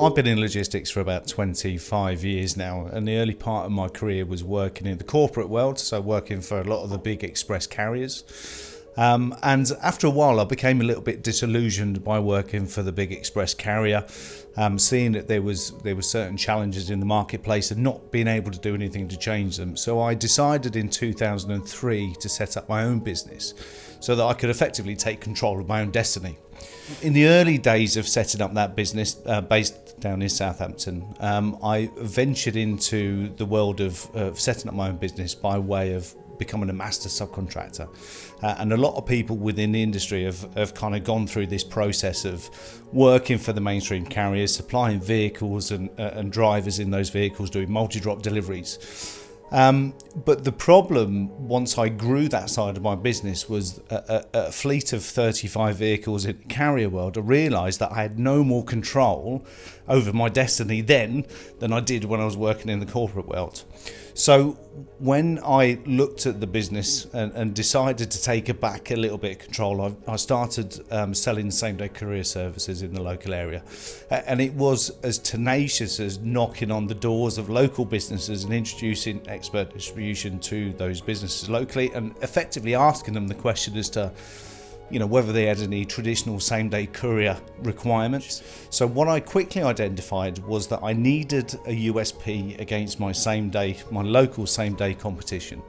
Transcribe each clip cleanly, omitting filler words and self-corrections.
I've been in logistics for about 25 years now, and the early part of my career was working in the corporate world, so working for a lot of the big express carriers. And after a while, I became a little bit disillusioned by working for the big express carrier, seeing that there was certain challenges in the marketplace and not being able to do anything to change them. So I decided in 2003 to set up my own business so that I could effectively take control of my own destiny. In the early days of setting up that business, based down in Southampton, I ventured into the world of setting up my own business by way of becoming a master subcontractor. And a lot of people within the industry have kind of gone through this process of working for the mainstream carriers, supplying vehicles and drivers in those vehicles, doing multi-drop deliveries. But the problem, once I grew that side of my business, was a fleet of 35 vehicles in the carrier world. I realised that I had no more control over my destiny then than I did when I was working in the corporate world. So when I looked at the business and decided to take it back a little bit of control, I started selling same-day courier services in the local area. And it was as tenacious as knocking on the doors of local businesses and introducing expert distribution to those businesses locally, and effectively asking them the question as to whether they had any traditional same-day courier requirements. So what I quickly identified was that I needed a USP against my local same-day competition.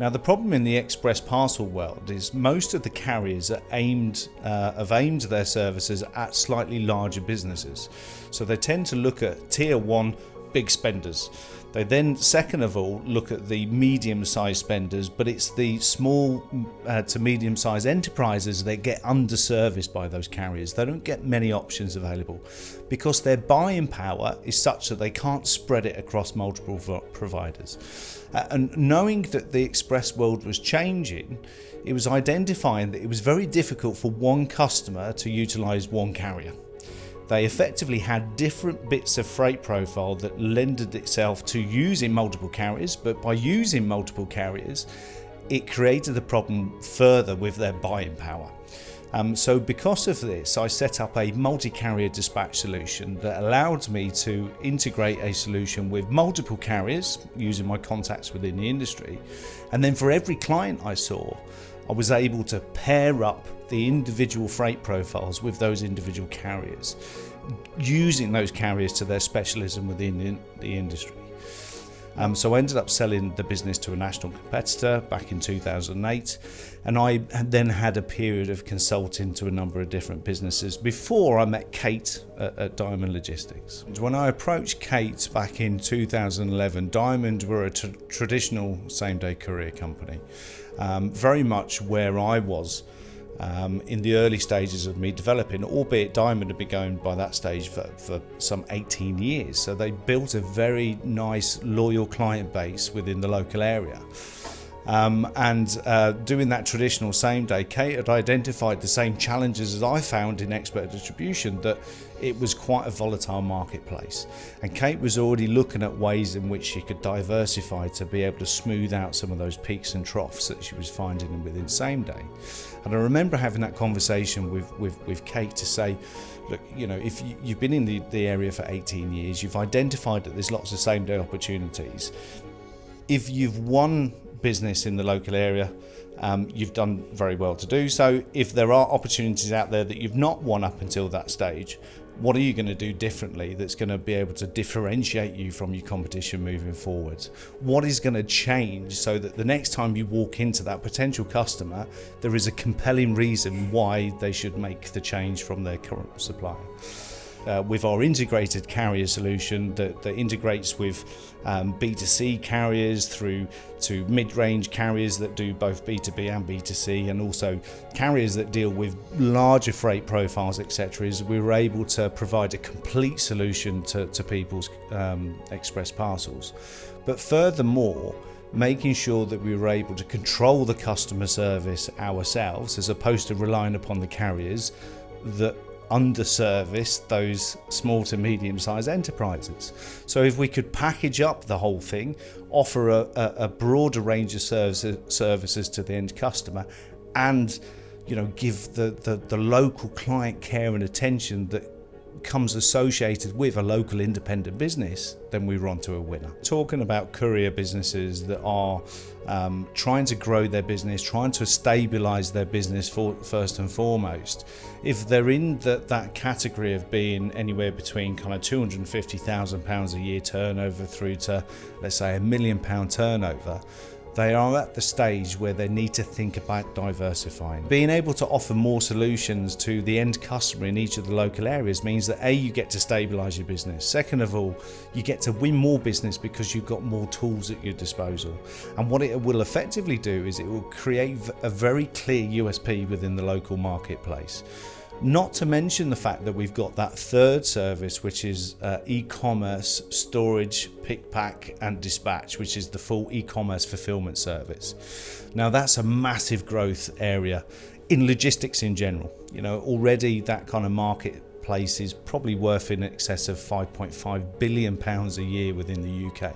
Now, the problem in the express parcel world is most of the carriers have aimed their services at slightly larger businesses. So they tend to look at tier one big spenders. They then, second of all, look at the medium-sized spenders, but it's the small to medium-sized enterprises that get underserviced by those carriers. They don't get many options available because their buying power is such that they can't spread it across multiple providers. And knowing that the express world was changing, it was identifying that it was very difficult for one customer to utilise one carrier. They effectively had different bits of freight profile that lended itself to using multiple carriers, but by using multiple carriers, it created the problem further with their buying power. So because of this, I set up a multi-carrier dispatch solution that allowed me to integrate a solution with multiple carriers using my contacts within the industry. And then for every client I saw, I was able to pair up the individual freight profiles with those individual carriers, using those carriers to their specialism within the industry. So I ended up selling the business to a national competitor back in 2008, and I then had a period of consulting to a number of different businesses before I met Kate at Diamond Logistics. When I approached Kate back in 2011, Diamond were a traditional same-day courier company, very much where I was in the early stages of me developing, albeit Diamond had been going by that stage for some 18 years. So they built a very nice, loyal client base within the local area. Doing that traditional same day, Kate had identified the same challenges as I found in expert distribution, that it was quite a volatile marketplace. And Kate was already looking at ways in which she could diversify to be able to smooth out some of those peaks and troughs that she was finding within same day. And I remember having that conversation with Kate to say, look, if you've been in the area for 18 years, you've identified that there's lots of same day opportunities. If you've won business in the local area, you've done very well to do so. If there are opportunities out there that you've not won up until that stage, what are you going to do differently that's going to be able to differentiate you from your competition moving forward? What is going to change so that the next time you walk into that potential customer, there is a compelling reason why they should make the change from their current supplier? With our integrated carrier solution that integrates with B2C carriers through to mid-range carriers that do both B2B and B2C, and also carriers that deal with larger freight profiles, etc., is we were able to provide a complete solution to people's express parcels. But furthermore, making sure that we were able to control the customer service ourselves, as opposed to relying upon the carriers that underservice those small to medium-sized enterprises. So if we could package up the whole thing, offer a broader range of services to the end customer, and give the local client care and attention that comes associated with a local independent business, then we're onto a winner. Talking about courier businesses that are trying to grow their business, trying to stabilize their business first and foremost, if they're in that category of being anywhere between kind of £250,000 a year turnover through to, let's say, £1 million turnover, they are at the stage where they need to think about diversifying. Being able to offer more solutions to the end customer in each of the local areas means that A, you get to stabilise your business. Second of all, you get to win more business because you've got more tools at your disposal. And what it will effectively do is it will create a very clear USP within the local marketplace. Not to mention the fact that we've got that third service, which is e-commerce, storage, pick, pack and dispatch, which is the full e-commerce fulfillment service. Now that's a massive growth area in logistics in general. You know, already that kind of marketplace is probably worth in excess of £5.5 billion a year within the UK.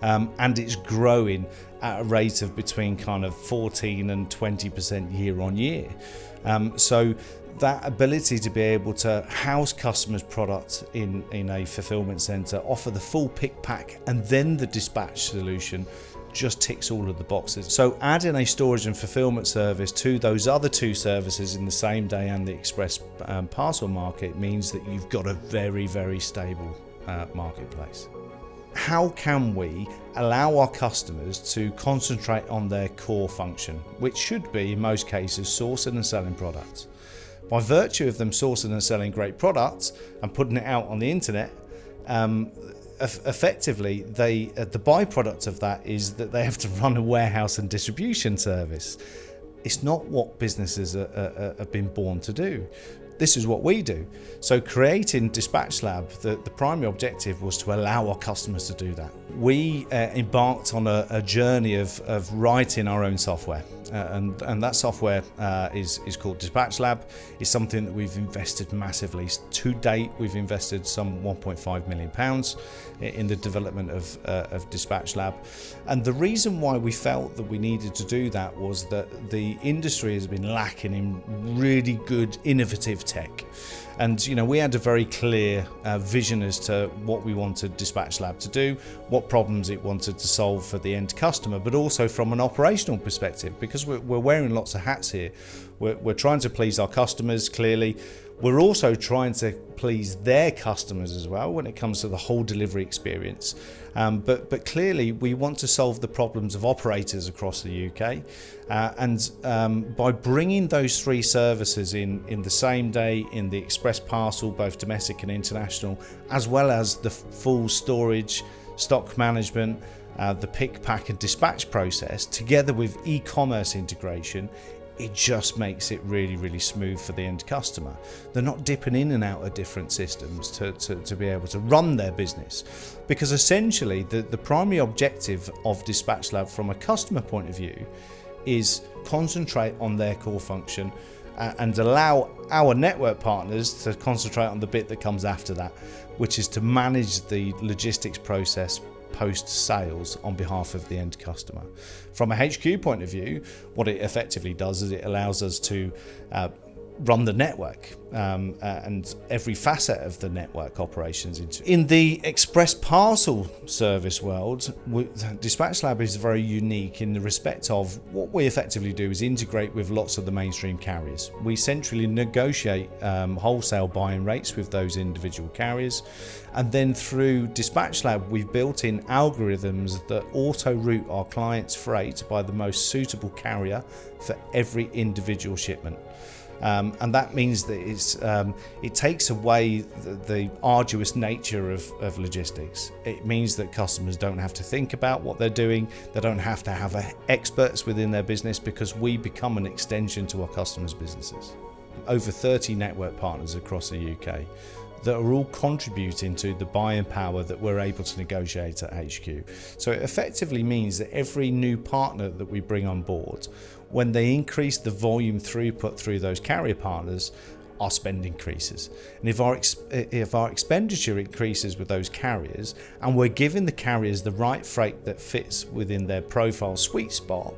And it's growing at a rate of between kind of 14 and 20% year on year. So that ability to be able to house customers' products in a fulfillment centre, offer the full pick, pack and then the dispatch solution just ticks all of the boxes. So adding a storage and fulfillment service to those other two services in the same day and the express parcel market means that you've got a very, very stable marketplace. How can we allow our customers to concentrate on their core function, which should be in most cases sourcing and selling products? By virtue of them sourcing and selling great products and putting it out on the internet, effectively the byproduct of that is that they have to run a warehouse and distribution service. It's not what businesses have been born to do. This is what we do. So creating Dispatch Lab, the primary objective was to allow our customers to do that. We embarked on a journey of writing our own software. And that software is called Dispatch Lab. It's something that we've invested massively. To date, we've invested some £1.5 million in the development of Dispatch Lab. And the reason why we felt that we needed to do that was that the industry has been lacking in really good, innovative tech. And you know, we had a very clear vision as to what we wanted Dispatch Lab to do, what problems it wanted to solve for the end customer, but also from an operational perspective, because we're wearing lots of hats here. We're trying to please our customers, clearly. We're also trying to please their customers as well when it comes to the whole delivery experience. But clearly we want to solve the problems of operators across the UK. By bringing those three services in the same day, in the express parcel, both domestic and international, as well as the full storage, stock management, the pick, pack and dispatch process, together with e-commerce integration, it just makes it really, really smooth for the end customer. They're not dipping in and out of different systems to be able to run their business. Because essentially the primary objective of Dispatch Lab from a customer point of view is concentrate on their core function and allow our network partners to concentrate on the bit that comes after that, which is to manage the logistics process post-sales on behalf of the end customer. From a HQ point of view, what it effectively does is it allows us to run the network and every facet of the network operations. In the express parcel service world, Dispatch Lab is very unique in the respect of what we effectively do is integrate with lots of the mainstream carriers. We centrally negotiate wholesale buying rates with those individual carriers, and then through Dispatch Lab we've built in algorithms that auto-route our clients' freight by the most suitable carrier for every individual shipment. And that means that it takes away the arduous nature of logistics. It means that customers don't have to think about what they're doing. They don't have to have experts within their business, because we become an extension to our customers' businesses. Over 30 network partners across the UK that are all contributing to the buying power that we're able to negotiate at HQ. So it effectively means that every new partner that we bring on board, when they increase the volume throughput through those carrier partners, our spend increases. And if our expenditure increases with those carriers, and we're giving the carriers the right freight that fits within their profile sweet spot,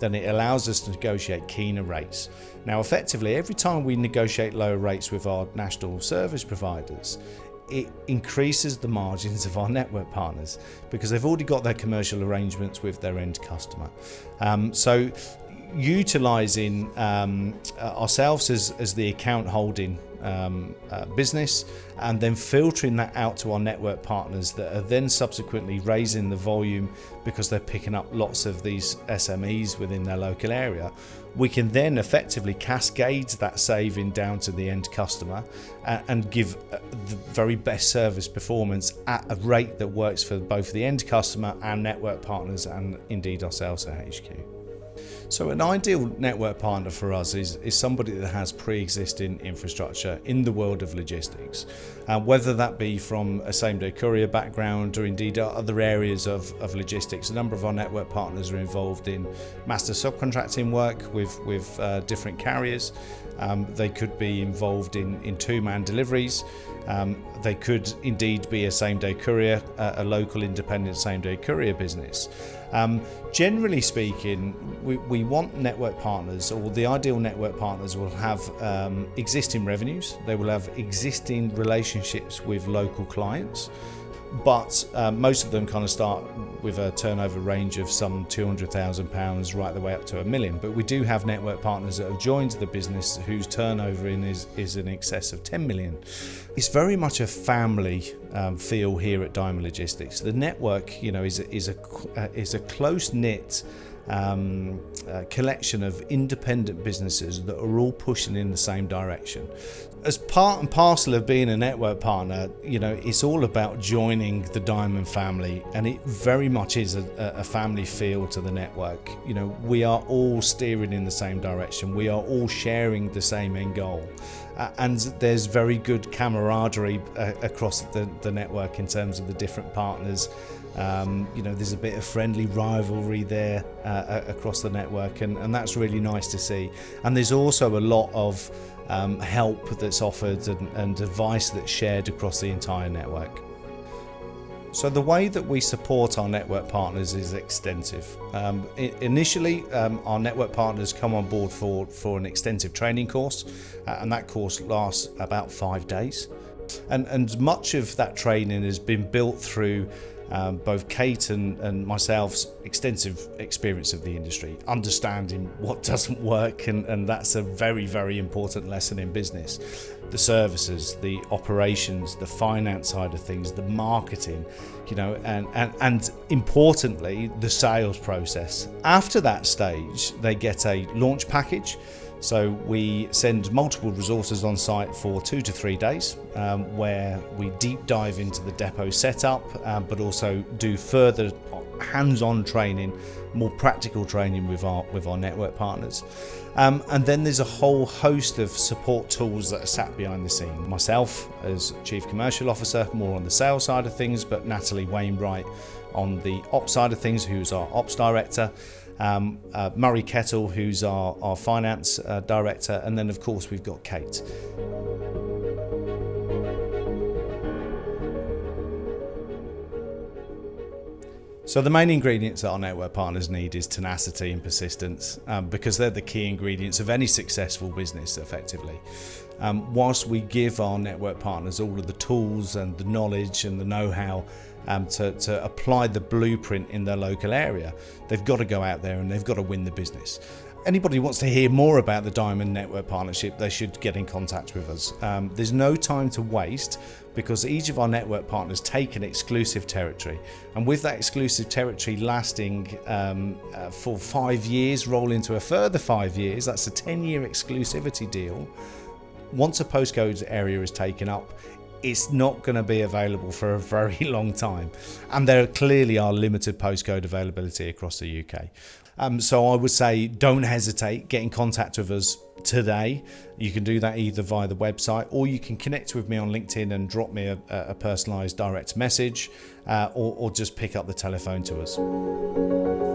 then it allows us to negotiate keener rates. Now, effectively, every time we negotiate lower rates with our national service providers, it increases the margins of our network partners because they've already got their commercial arrangements with their end customer. So utilising ourselves as the account holding business, and then filtering that out to our network partners that are then subsequently raising the volume because they're picking up lots of these SMEs within their local area. We can then effectively cascade that saving down to the end customer and give the very best service performance at a rate that works for both the end customer and network partners, and indeed ourselves at HQ. So an ideal network partner for us is somebody that has pre-existing infrastructure in the world of logistics, whether that be from a same-day courier background or indeed other areas of logistics. A number of our network partners are involved in master subcontracting work with different carriers. They could be involved in two-man deliveries. They could indeed be a same-day courier, a local independent same-day courier business. Generally speaking, we want network partners, or the ideal network partners will have existing revenues, they will have existing relationships with local clients, but most of them kind of start with a turnover range of some £200,000 right the way up to £1 million. But we do have network partners that have joined the business whose turnover is in excess of 10 million. It's very much a family feel here at Diamond Logistics. The network, is a close-knit collection of independent businesses that are all pushing in the same direction. As part and parcel of being a network partner, it's all about joining the Diamond family, and it very much is a family feel to the network. We are all steering in the same direction. We are all sharing the same end goal. And there's very good camaraderie across the network in terms of the different partners. There's a bit of friendly rivalry there across the network, and that's really nice to see. And there's also a lot of help that's offered and advice that's shared across the entire network. So the way that we support our network partners is extensive. Initially, our network partners come on board for an extensive training course, and that course lasts about 5 days. And much of that training has been built through both Kate and myself's extensive experience of the industry, understanding what doesn't work, and that's a very, very important lesson in business. The services, the operations, the finance side of things, the marketing, and importantly, the sales process. After that stage, they get a launch package. So we send multiple resources on site for 2 to 3 days, where we deep dive into the depot setup, but also do further hands-on training, more practical training with our network partners. And then there's a whole host of support tools that are sat behind the scene. Myself as Chief Commercial Officer, more on the sales side of things, but Natalie Wainwright on the ops side of things, who's our ops director. Murray Kettle, who's our finance director, and then of course we've got Kate. So the main ingredients that our network partners need is tenacity and persistence, because they're the key ingredients of any successful business effectively. Whilst we give our network partners all of the tools and the knowledge and the know-how to apply the blueprint in their local area, they've got to go out there and they've got to win the business. Anybody who wants to hear more about the Diamond Network Partnership, they should get in contact with us. There's no time to waste, because each of our network partners take an exclusive territory, and with that exclusive territory lasting for 5 years, roll into a further 5 years, that's a 10-year exclusivity deal. Once a postcode area is taken up, it's not going to be available for a very long time, and there clearly are limited postcode availability across the UK. So I would say don't hesitate, get in contact with us today. You can do that either via the website, or you can connect with me on LinkedIn and drop me a personalised direct message, or just pick up the telephone to us.